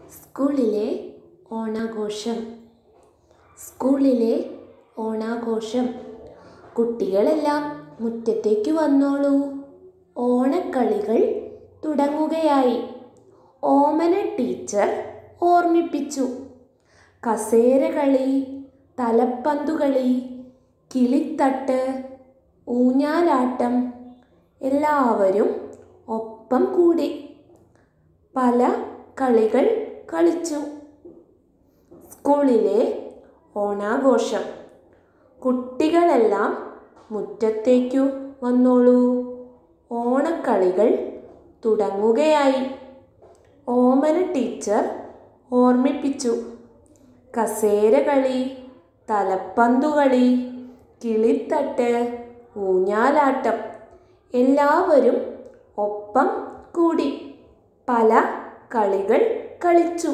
സ്കൂളിലെ ഓണാഘോഷം. സ്കൂളിലെ ഓണാഘോഷം. കുട്ടികളെല്ലാം മുറ്റത്തേക്ക് വന്നോളൂ, ഓണക്കളികൾ തുടങ്ങുകയായി. ഓമന ടീച്ചർ ഓർമ്മിപ്പിച്ചു. കസേരകളി, തലപ്പന്തുകളി, കിളിത്തട്ട്, ഊഞ്ഞാലാട്ടം. എല്ലാവരും ഒപ്പം കൂടി പല കളികൾ കളിച്ചു. സ്കൂളിലെ ഓണാഘോഷം. കുട്ടികളെല്ലാം മുറ്റത്തേക്കു വന്നോളൂ, ഓണക്കളികൾ തുടങ്ങുകയായി. ഓമന ടീച്ചർ ഓർമ്മിപ്പിച്ചു. കസേരകളി, തലപ്പന്തുകളി, കിളിത്തട്ട്, ഊഞ്ഞാലാട്ടം. എല്ലാവരും ഒപ്പം കൂടി പല കളികൾ കളിച്ചു.